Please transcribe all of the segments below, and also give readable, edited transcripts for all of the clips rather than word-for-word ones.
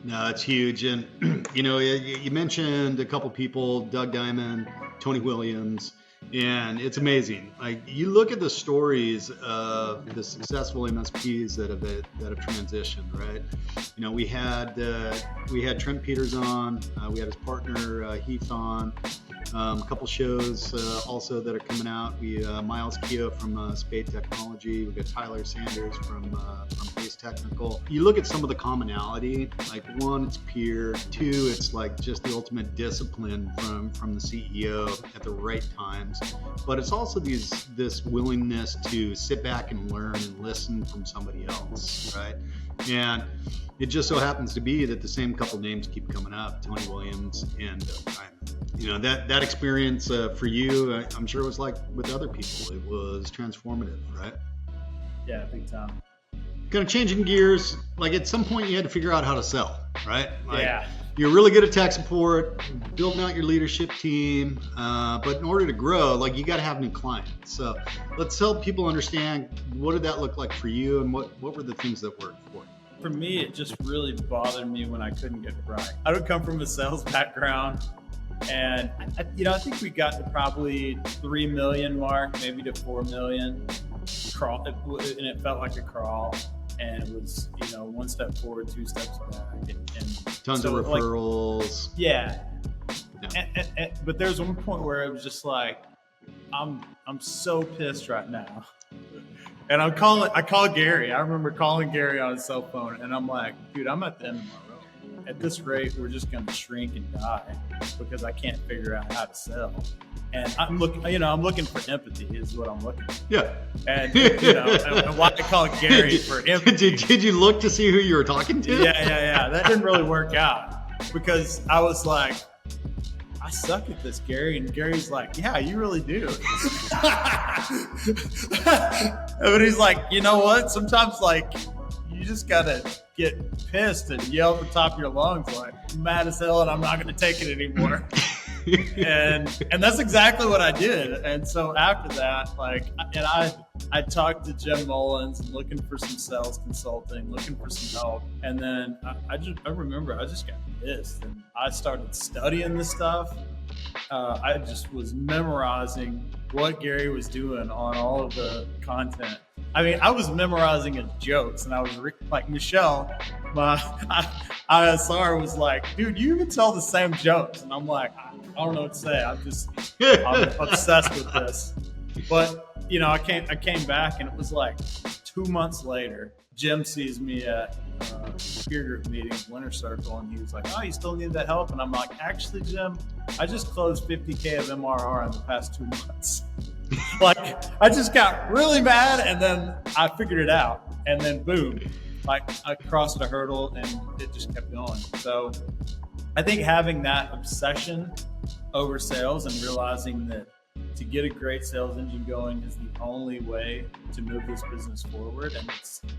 No, it's huge. And, you mentioned a couple people, Doug Diamond, Tony Williams, and it's amazing. Like, you look at the stories of the successful MSPs that have transitioned, right? We had Trent Peters on, we had his partner Heath on, a couple shows also that are coming out. We Miles Keogh from Spade Technology. We got Tyler Sanders from Base Technical. You look at some of the commonality. Like, one, it's peer. Two, it's like just the ultimate discipline from the CEO at the right times. But it's also this willingness to sit back and learn and listen from somebody else, right? And it just so happens to be that the same couple names keep coming up: Tony Williams and that experience for you, I'm sure it was like with other people. It was transformative, right? Yeah, big time. Kind of changing gears. Like, at some point you had to figure out how to sell, right? Like, yeah. You're really good at tech support, building out your leadership team, but in order to grow, like, you got to have new clients. So let's help people understand, what did that look like for you, and what were the things that worked for you? For me, it just really bothered me when I couldn't get it right. I don't come from a sales background, and I think we got to probably 3 million mark, maybe to 4 million crawl, and it felt like a crawl. And it was, one step forward, 2 steps back, and tons of referrals. Yeah. But there's one point where it was just like, I'm so pissed right now. And I call Gary. I remember calling Gary on his cell phone, and I'm like, dude, I'm at the end of my rope. At this rate, we're just going to shrink and die because I can't figure out how to sell. And I'm looking for empathy is what I'm looking for. Yeah. And, and why I call Gary for empathy. Did you look to see who you were talking to? Yeah. That didn't really work out because I was like, I suck at this, Gary. And Gary's like, yeah, you really do. But he's like, you know what? Sometimes, like, you just got to get pissed and yell at the top of your lungs, like, I'm mad as hell and I'm not going to take it anymore. and that's exactly what I did. And so after that, I talked to Jim Mullins, looking for some sales consulting, looking for some help. And then I remember I just got pissed and I started studying this stuff. I just was memorizing what Gary was doing on all of the content. I mean, I was memorizing his jokes, and I was like, Michelle, my ISR was like, dude, you even tell the same jokes. And I'm like, I don't know what to say. I'm obsessed with this. But, I came back, and it was like 2 months later, Jim sees me at a peer group meeting, Winter Circle, and he was like, oh, you still need that help? And I'm like, actually, Jim, I just closed 50K of MRR in the past 2 months. Like, I just got really mad, and then I figured it out, and then boom, like, I crossed a hurdle, and it just kept going. So I think having that obsession over sales and realizing that to get a great sales engine going is the only way to move this business forward, and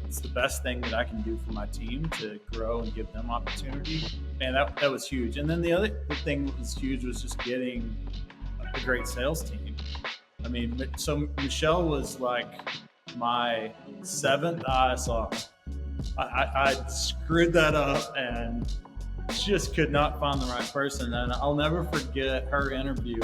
it's the best thing that I can do for my team to grow and give them opportunity. And that was huge. And then the other thing that was huge was just getting a great sales team. I mean, so Michelle was like my 7th ISR. I screwed that up and just could not find the right person. And I'll never forget her interview.